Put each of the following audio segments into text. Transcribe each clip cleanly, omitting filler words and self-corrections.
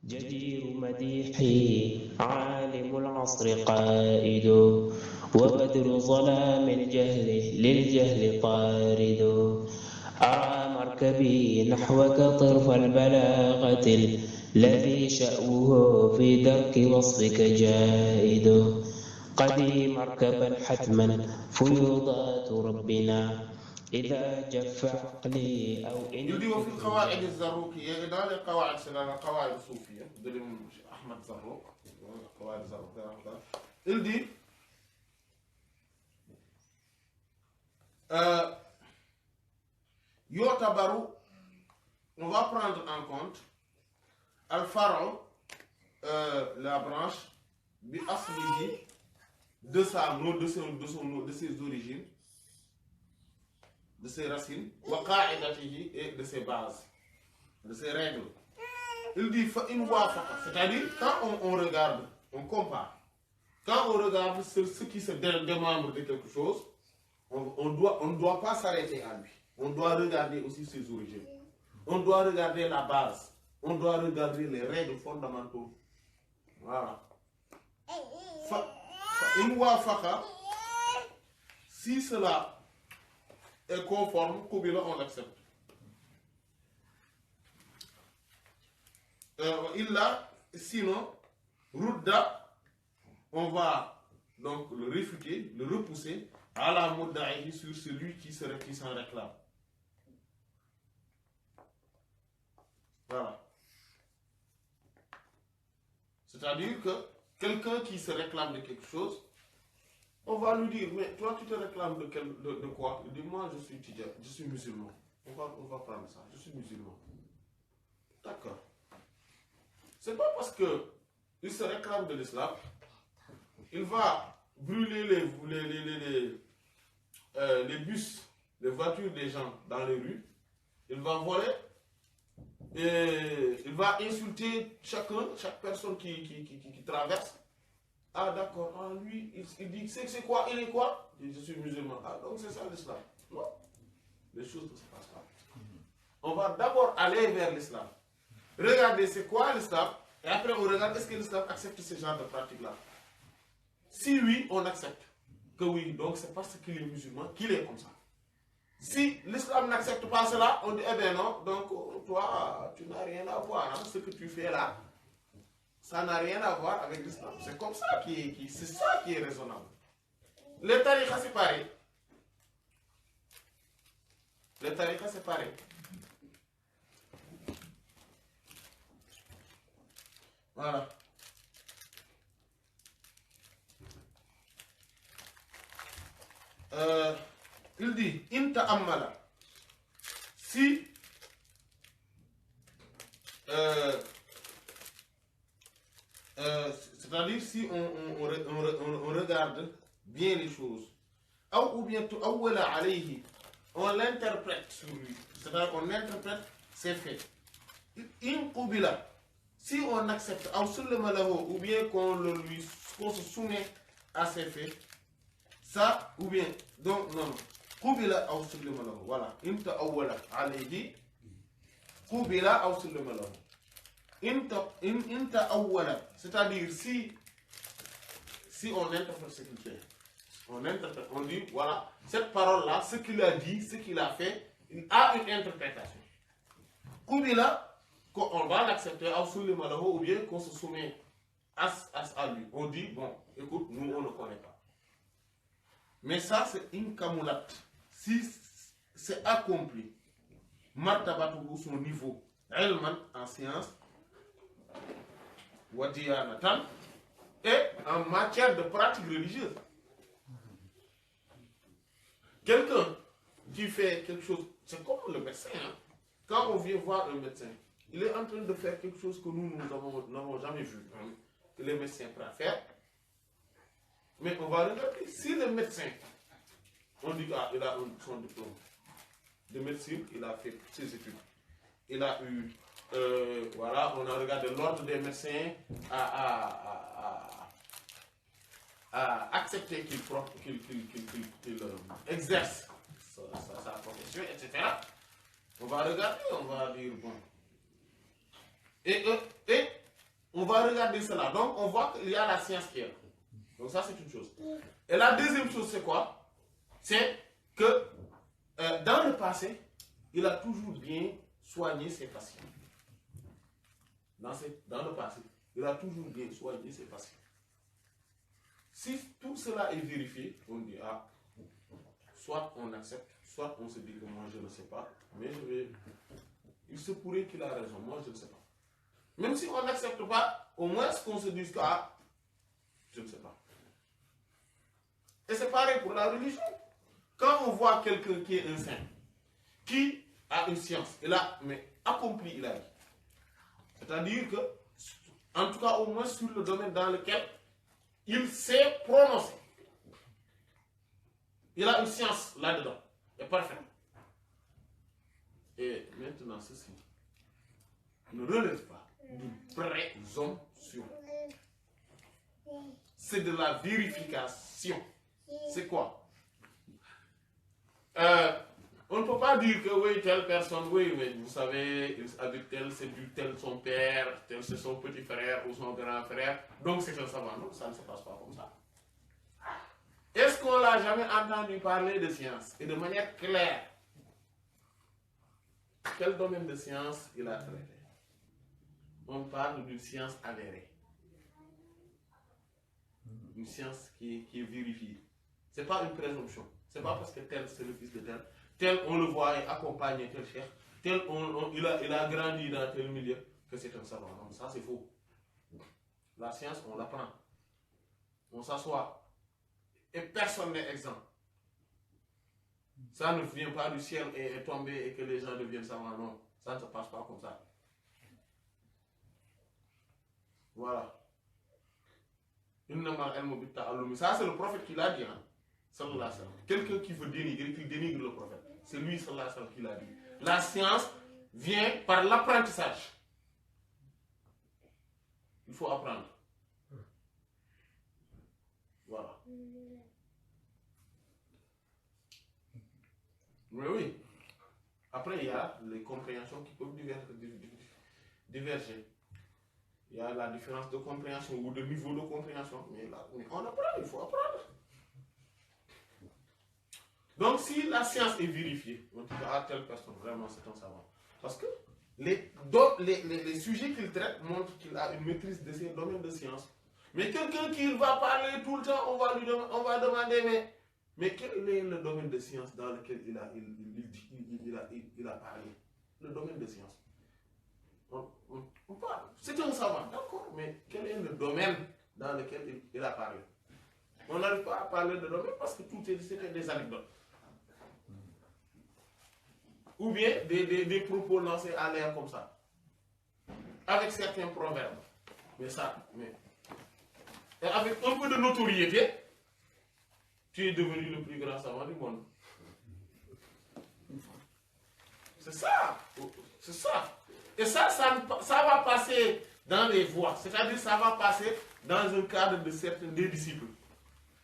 جدير مديحي عالم العصر قائد وبدر ظلام الجهل للجهل طارد أرى مركبي نحوك طرف البلاغة الذي شأوه في درك وصفك جائد قدي مركبا حتما فيوضات ربنا إذا جف عقلي أو إن يدي وفي القواعد الزروقية إذا القواعد سنة القواعد الصوفية دليل أحمد زروق القواعد الزروقية il dit Yotabaru, on va prendre en compte Al-Far'u, la branche, bi aslihi, de sa nom, de ses origines, de ses racines, wa qa'idatihi, et de ses bases, de ses règles. Il dit fa in wafaqa, c'est-à-dire quand on regarde, on compare, quand on regarde ce qui se démembre de quelque chose, on ne doit pas s'arrêter à lui. On doit regarder aussi ses origines. On doit regarder la base. On doit regarder les règles fondamentaux. Voilà. Fa in wafaqa, si cela est conforme, on l'accepte. Sinon, Rudda, on va donc le réfuter, le repousser à la mudda'i sur celui qui s'en réclame. Voilà. C'est-à-dire que quelqu'un qui se réclame de quelque chose, on va lui dire, mais toi tu te réclames de quoi? Il dit, moi je suis tidja, je suis musulman. On va prendre ça, je suis musulman. D'accord. C'est pas parce qu'il se réclame de l'islam, il va brûler les bus, les voitures des gens dans les rues, il va voler, et il va insulter chaque personne qui traverse. Ah d'accord, ah, lui, il dit, c'est quoi, il est quoi? Il dit, je suis musulman. Ah donc c'est ça l'islam. Non, les choses ne se passent pas. On va d'abord aller vers l'islam. Regardez c'est quoi l'islam, et après on regarde est-ce que l'islam accepte ce genre de pratique-là. Si oui, on accepte que oui, donc c'est parce qu'il est musulman qu'il est comme ça. Si l'islam n'accepte pas cela, on dit, eh bien non, donc toi, tu n'as rien à voir, hein, ce que tu fais là, ça n'a rien à voir avec l'islam. C'est comme ça c'est ça qui est raisonnable. Les tariqas, c'est pareil. Les tariqas, c'est pareil. Voilà. Il dit, inta ammala, si c'est-à-dire si on regarde bien les choses, ou bien on l'interprète sur lui, c'est-à-dire on interprète ses faits. In qubila, si on accepte ou bien qu'on se soumet à ses faits, ça ou bien donc non qubila aw sullima lahu, voilà inta awwala alayhi qubila aw sullima lahu inta awwala, c'est-à-dire si on interprète ce qu'il fait, on dit voilà cette parole là, ce qu'il a dit, ce qu'il a fait, il a une interprétation. Qubila, on va l'accepter aw sullima lahu, ou bien qu'on se soumet à lui, on dit bon écoute, nous on ne connaît pas. Mais ça, c'est une kamulat. Si c'est accompli, martabatuhu, son niveau, ilman, en science, wadiyanatan, et en matière de pratique religieuse. Quelqu'un qui fait quelque chose, c'est comme le médecin. Hein? Quand on vient voir un médecin, il est en train de faire quelque chose que nous n'avons jamais vu, hein, que les médecins préfèrent. Mais on va regarder si le médecin, on dit qu'il a son diplôme de médecine, il a fait ses études. Il a eu, voilà, on a regardé l'ordre des médecins à accepter qu'il exerce sa profession, etc. On va regarder, on va dire, bon. Et regarder cela. Donc, on voit qu'il y a la science qui est là. Donc, ça, c'est une chose. Et la deuxième chose, c'est quoi? C'est que dans le passé, il a toujours bien soigné ses patients. Dans le passé, il a toujours bien soigné ses patients. Si tout cela est vérifié, on dit, ah, soit on accepte, soit on se dit que moi je ne sais pas, mais il se pourrait qu'il a raison, moi je ne sais pas. Même si on n'accepte pas, au moins qu'on se dise que, ah, je ne sais pas. Et c'est pareil pour la religion. Quand on voit quelqu'un qui est un saint, qui a une science, il a accompli, il a dit. C'est-à-dire que, en tout cas, au moins sur le domaine dans lequel il s'est prononcé. Il a une science là-dedans. C'est parfait. Et maintenant, ceci ne relève pas d'une présomption. C'est de la vérification. C'est quoi? On ne peut pas dire que oui, telle personne, oui, vous savez, avec tel, c'est du tel son père, tel c'est son petit frère ou son grand frère, donc c'est un savant. Non, ça ne se passe pas comme ça. Est-ce qu'on l'a jamais entendu parler de science et de manière claire? Quel domaine de science il a traité? On parle d'une science avérée. Une science qui est vérifiée. Ce n'est pas une présomption. Ce n'est pas parce que tel c'est le fils de tel. Tel on le voit accompagner tel chef. Tel il a grandi dans tel milieu que c'est un savant. Non, ça c'est faux. La science, on l'apprend. On s'assoit. Et personne n'est exempt. Ça ne vient pas du ciel et est tombé et que les gens deviennent savants. Non, ça ne se passe pas comme ça. Voilà. Ça, c'est le prophète qui l'a dit. Hein? Quelqu'un qui veut dénigrer, qui dénigre le prophète. C'est lui, sallallahu alayhi wa sallam, qui l'a dit. La science vient par l'apprentissage. Il faut apprendre. Voilà. Mais oui. Après, il y a les compréhensions qui peuvent diverger. Il y a la différence de compréhension ou de niveau de compréhension. Mais là, on apprend, il faut apprendre. Donc, si la science est vérifiée, on dit à telle personne, vraiment, c'est un savant. Parce que les sujets qu'il traite montrent qu'il a une maîtrise de ces domaines de science. Mais quelqu'un qui va parler tout le temps, on va demander, mais quel est le domaine de science dans lequel il a parlé? Le domaine de science. On parle. C'est un savant, d'accord, mais quel est le domaine dans lequel il a parlé? On n'arrive pas à parler de domaine parce que c'était des anecdotes. Ou bien des propos lancés à l'air comme ça. Avec certains proverbes. Et avec un peu de notoriété, tu es devenu le plus grand savant du monde. C'est ça. C'est ça. Et ça va passer dans les voies. C'est-à-dire ça va passer dans un cadre de certains des disciples.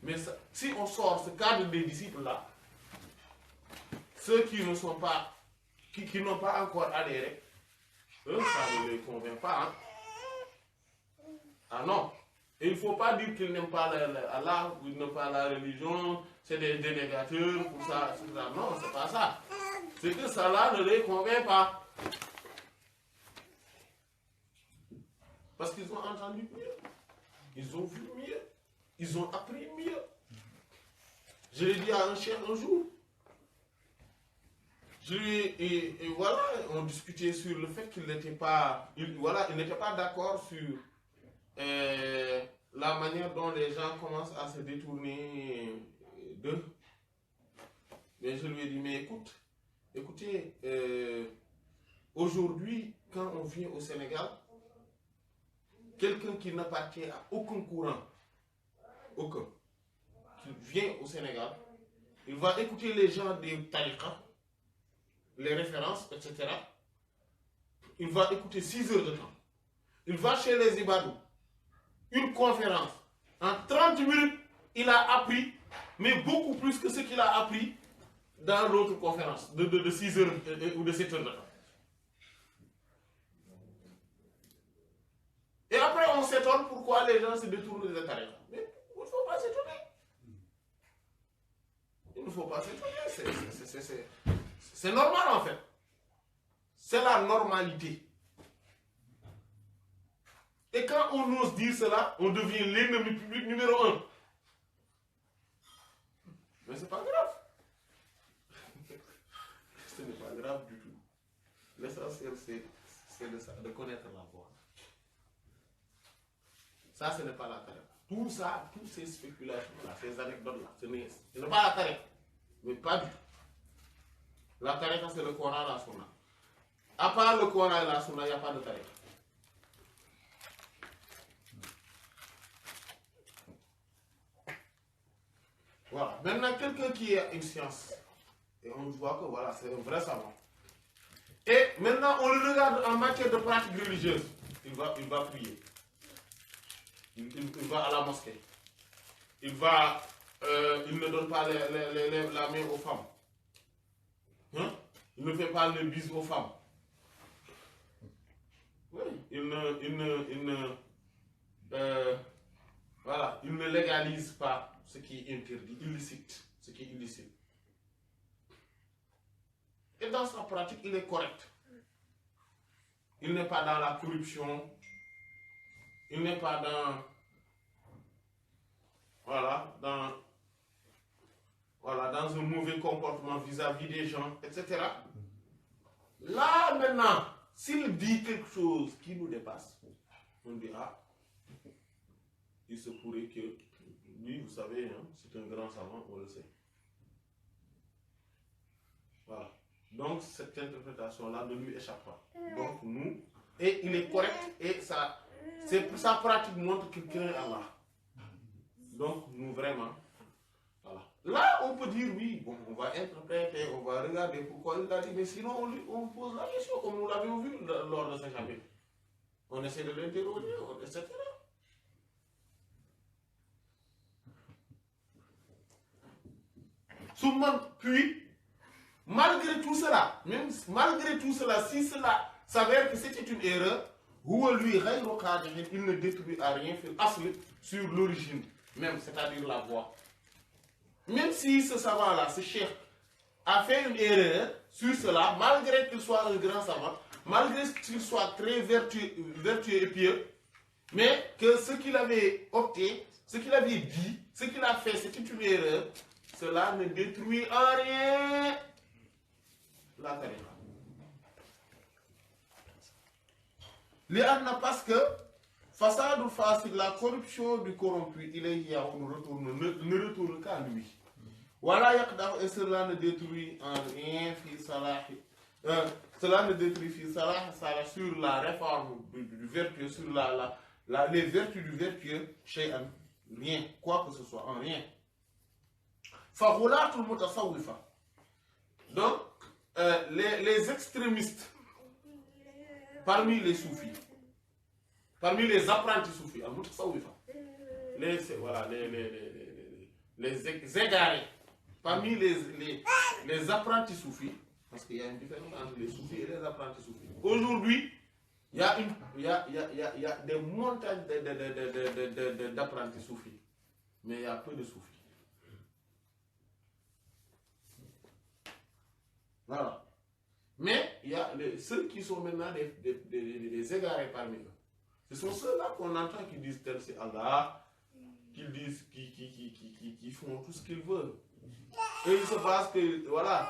Mais ça, si on sort ce cadre des disciples-là, ceux qui ne sont pas, qui n'ont pas encore adhéré, eux, ça ne les convainc pas. Hein? Ah non. Et il ne faut pas dire qu'ils n'aiment pas Allah, ou ils n'aiment pas la religion, c'est des dénégateurs, pour ça, tout ça. Non, c'est pas ça. C'est que ça là ne les convainc pas. Parce qu'ils ont entendu mieux. Ils ont vu mieux. Ils ont appris mieux. Je l'ai dit à un chef un jour. Et voilà, on discutait sur le fait qu'il n'était pas, il n'était pas d'accord sur la manière dont les gens commencent à se détourner d'eux. Mais je lui ai dit, mais écoutez, aujourd'hui, quand on vient au Sénégal, quelqu'un qui n'appartient à aucun courant, aucun, qui vient au Sénégal, il va écouter les gens des tariqas, les références, etc. Il va écouter 6 heures de temps. Il va chez les Ibadou, une conférence. En 30 minutes, il a appris, mais beaucoup plus que ce qu'il a appris dans l'autre conférence de 6 heures ou de 7 heures de temps. Et après, on s'étend fois, les gens se détournent des tariqas. Mais il ne faut pas s'étonner. Il ne faut pas s'étonner. C'est normal, en fait. C'est la normalité. Et quand on ose dire cela, on devient l'ennemi public numéro 1. Mais c'est pas grave. Ce n'est pas grave du tout. L'essentiel, c'est de connaître la voie. Ça, ce n'est pas la tariqa. Tout ça, toutes ces spéculations-là, ces anecdotes-là, ce n'est pas la tariqa. Mais pas du tout. La tariqa, c'est le Coran et la Sunna. À part le Coran et la Sunna, il n'y a pas de tariqa. Voilà. Maintenant, quelqu'un qui a une science, et on voit que voilà, c'est un vrai savant. Et maintenant, on le regarde en matière de pratique religieuse. Il va prier. Il va à la mosquée. Il ne donne pas la main aux femmes. Hein? Il ne fait pas le bisou aux femmes. Oui, il ne légalise pas ce qui est interdit, illicite, ce qui est illicite. Et dans sa pratique, il est correct. Il n'est pas dans la corruption. Il n'est pas dans un mauvais comportement vis-à-vis des gens, etc. Là, maintenant, s'il dit quelque chose qui nous dépasse, on dit, ah, il se pourrait que, lui, vous savez, hein, c'est un grand savant, on le sait. Voilà. Donc, cette interprétation-là ne lui échappe pas. Donc, nous, et il est correct, et sa pratique montre qu'il craint Allah. Donc, nous, vraiment, voilà. Là, on peut dire, oui, bon, on va interpréter, on va regarder pourquoi il a dit, mais sinon, on pose la question, comme nous l'avions vu lors de ce chapitre. On essaie de l'interroger, etc. Puis, malgré tout cela, si cela s'avère que c'était une erreur, il ne détruit à rien sur l'origine, même, c'est-à-dire la voie. Même si ce savant-là, ce cheikh, a fait une erreur sur cela, malgré qu'il soit un grand savant, malgré qu'il soit très vertueux et pieux, mais que ce qu'il avait opté, ce qu'il avait dit, ce qu'il a fait, c'était une erreur, cela ne détruit en rien la tariqa. Parce que façade face la corruption du corrompu, ne retourne qu'à lui. Voilà, et cela ne détruit en rien cela ne détruit sur la réforme du vertueux, sur les vertus du vertueux, rien, quoi que ce soit, en rien. Donc, les extrémistes parmi les soufis, parmi les apprentis soufis, les égarés, parmi les apprentis soufis, parce qu'il y a une différence entre les soufis et les apprentis soufis. Aujourd'hui, il y a des montagnes d'apprentis soufis, mais il y a peu de soufis. Voilà. Mais il y a ceux qui sont maintenant des égarés parmi eux. Ce sont ceux-là qu'on entend qui disent tel c'est Allah, qui disent qui font tout ce qu'ils veulent. Et il se passe que, voilà,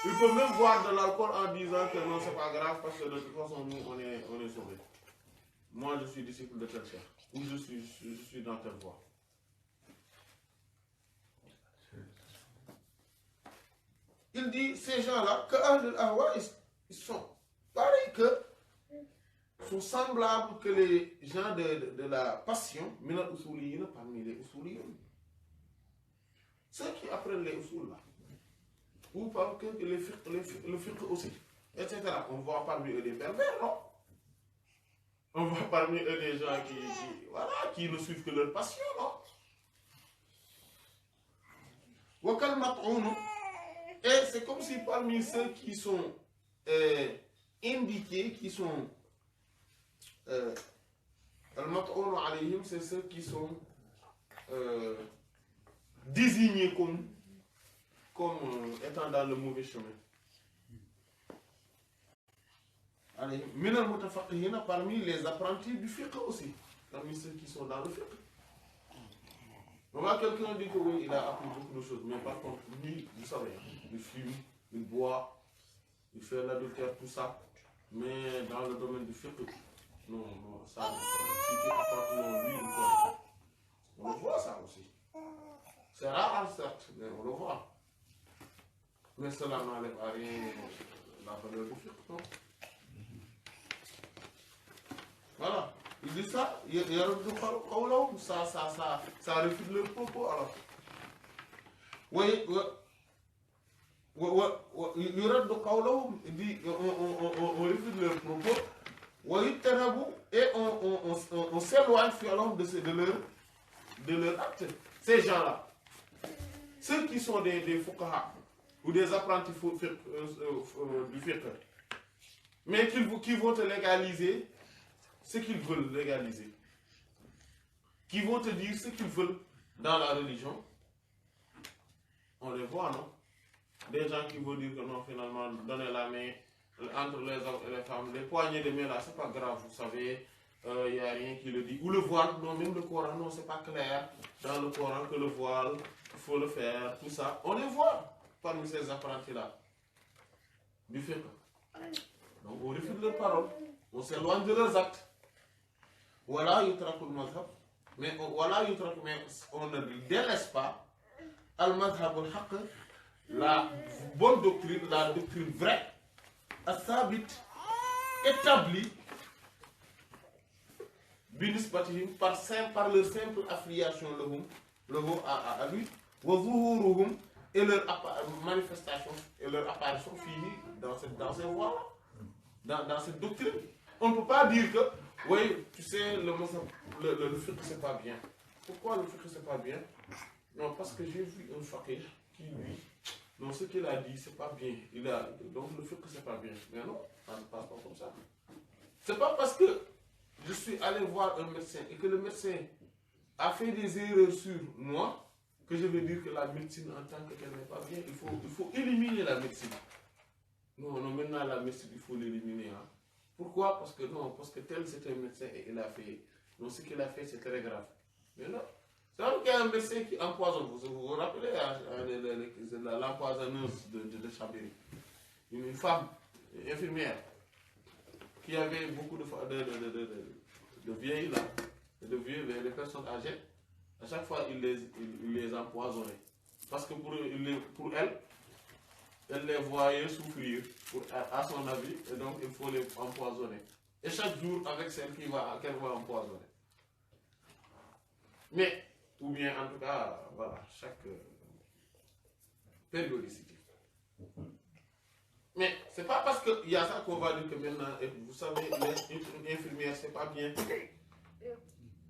ils peuvent même boire de l'alcool en disant que non, c'est pas grave parce que de toute façon, nous, on est sauvés. Moi, je suis disciple de tel cheikh, ou je suis dans telle voie. Il dit, ces gens-là, que Ahl al-Ahwa, ils sont pareils sont semblables que les gens de la passion, parmi les usuliyin. Ceux qui apprennent les usul là, ou par que le fiqh aussi, etc. On voit parmi eux des pervers, non? On voit parmi eux des gens qui ne suivent que leur passion, non? Et c'est comme si parmi ceux qui sont indiqués, qui sont muharramun alayhim, c'est ceux qui sont désignés comme étant dans le mauvais chemin. Allez, minal mutafaqihina, parmi les apprentis du fiqh aussi, parmi ceux qui sont dans le fiqh. On voit quelqu'un dit que oui, il a appris beaucoup de choses, mais par contre, lui, vous savez, il fume, il boit, il fait l'adultère, tout ça, mais dans le domaine du fiqh, non, ça, si tu apprends, non, lui, il connaît. On le voit ça aussi. C'est rare, certes, mais on le voit. Mais cela n'enlève à rien la valeur du fiqh, non? Voilà. Il dit ça, il y a ça refuse leur propos alors. Oui, il y aura il dit on refuse leur propos. Oui, et on s'éloigne de leur acte. Ces gens-là, ceux qui sont des fuqaha ou des apprentis du fiqh, mais qui vont te légaliser ce qu'ils veulent légaliser, qui vont te dire ce qu'ils veulent dans la religion, on les voit, non? Des gens qui vont dire que non, finalement, donner la main entre les hommes et les femmes, les poignées de main là, c'est pas grave, vous savez, il n'y a rien qui le dit. Ou le voile, non, même le Coran, non, c'est pas clair dans le Coran que le voile, il faut le faire, tout ça. On les voit parmi ces apprentis-là, du fiqh. Donc on refuse leurs paroles, on s'éloigne de leurs actes. Voilà, mais on ne délaisse pas al-madhhab al-haqq, la bonne doctrine, la doctrine vraie, al-thabit, établie, binisbatihim, par leur simple affiliation à lui, wa zuhuruhum, et leur manifestation et leur apparition finie dans ces voies, dans cette doctrine. On ne peut pas dire que oui, tu sais, le fiqh c'est pas bien. Pourquoi le fiqh c'est pas bien? Non, parce que j'ai vu un faqih qui lui, non, ce qu'il a dit c'est pas bien. Donc le fiqh c'est pas bien. Mais non, ça ne passe pas comme ça. C'est pas parce que je suis allé voir un médecin et que le médecin a fait des erreurs sur moi que je vais dire que la médecine en tant que telle n'est pas bien. Il faut éliminer la médecine. Non, maintenant la médecine il faut l'éliminer. Hein. Pourquoi? Parce que tel c'est un médecin et il a fait. Donc ce qu'il a fait c'est très grave. Mais non. C'est vrai qu'il y a un médecin qui empoisonne. Vous vous rappelez l'empoisonneuse de Chabiri. Une femme, infirmière, qui avait beaucoup de vieilles là, de vieux, les personnes âgées. À chaque fois il les empoisonnait. Parce que pour elle les voyait souffrir à son avis, et donc il faut les empoisonner. Et chaque jour avec celle qu'elle va empoisonner. Mais, ou bien en tout cas, voilà, chaque périodicité. Mais c'est pas parce qu'il y a ça qu'on va dire que maintenant, vous savez, une infirmière, c'est pas bien.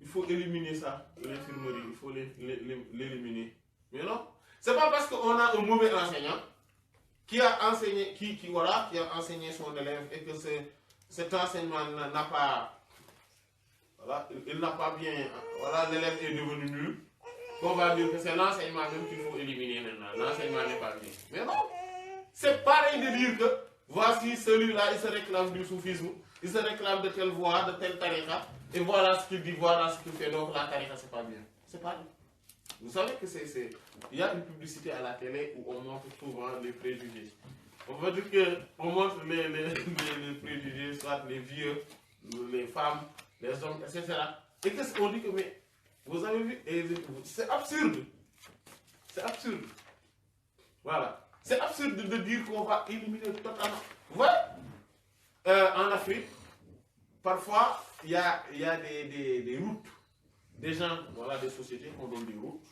Il faut éliminer ça, l'infirmerie, il faut l'éliminer. Mais non, c'est pas parce qu'on a un mauvais enseignant qui a enseigné, qui a enseigné son élève et que cet enseignement n'a pas, voilà, il n'a pas bien, voilà, l'élève est devenu nul, qu'on va dire que c'est l'enseignement même qu'il faut éliminer maintenant. L'enseignement n'est pas bien. Mais non, c'est pareil de dire que voici celui-là, il se réclame du soufisme, il se réclame de telle voie, de telle tariqa, et voilà ce qu'il dit, voilà ce qu'il fait, donc la tariqa c'est pas bien. C'est pas bien. Vous savez que il y a une publicité à la télé où on montre souvent les préjugés. On va dire qu'on montre les préjugés, soit les vieux, les femmes, les hommes, etc. Et qu'est-ce qu'on dit que, mais vous avez vu, c'est absurde. C'est absurde. Voilà. C'est absurde de dire qu'on va éliminer totalement. Vous voyez, en Afrique, parfois, il y a des routes. Des gens, voilà, des sociétés qui ont donné des routes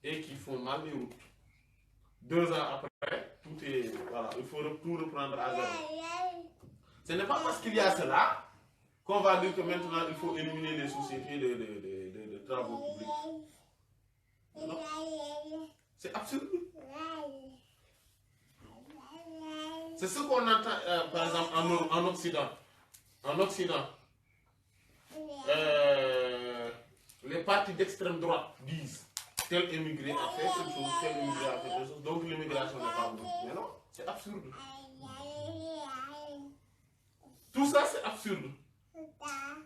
et qui font mal les routes. 2 ans après, tout est, voilà, il faut tout reprendre à zéro. Ce n'est pas parce qu'il y a cela qu'on va dire que maintenant il faut éliminer les sociétés de travaux publics. Non. C'est absurde. C'est ce qu'on entend, par exemple, en Occident. En Occident, les partis d'extrême droite disent tel émigré a fait quelque chose, tel émigré a fait quelque chose, donc l'immigration n'est pas bonne. Mais non, c'est absurde. Tout ça, c'est absurde.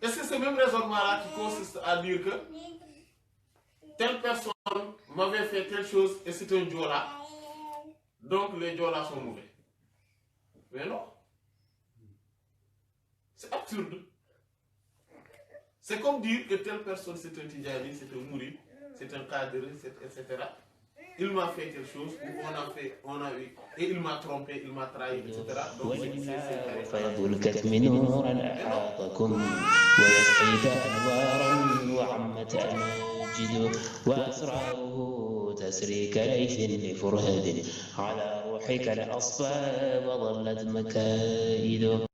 Et c'est ce même raisonnement-là qui consiste à dire que telle personne m'avait fait telle chose et c'est un Diola, donc les Diolas sont mauvais. Mais non. C'est absurde. C'est comme dire que telle personne c'est un Tidjani, c'est un Mouride, c'est un cadre, etc. Il m'a fait quelque chose, ou on a eu, et il m'a trompé, il m'a trahi, etc. Donc c'est فيض الكتم نورا أحاطكم ويسقيك أنوارا وعمت أماجد وأسراره تسري كليث لفرهد على روحك الأصفى وظلت مكائد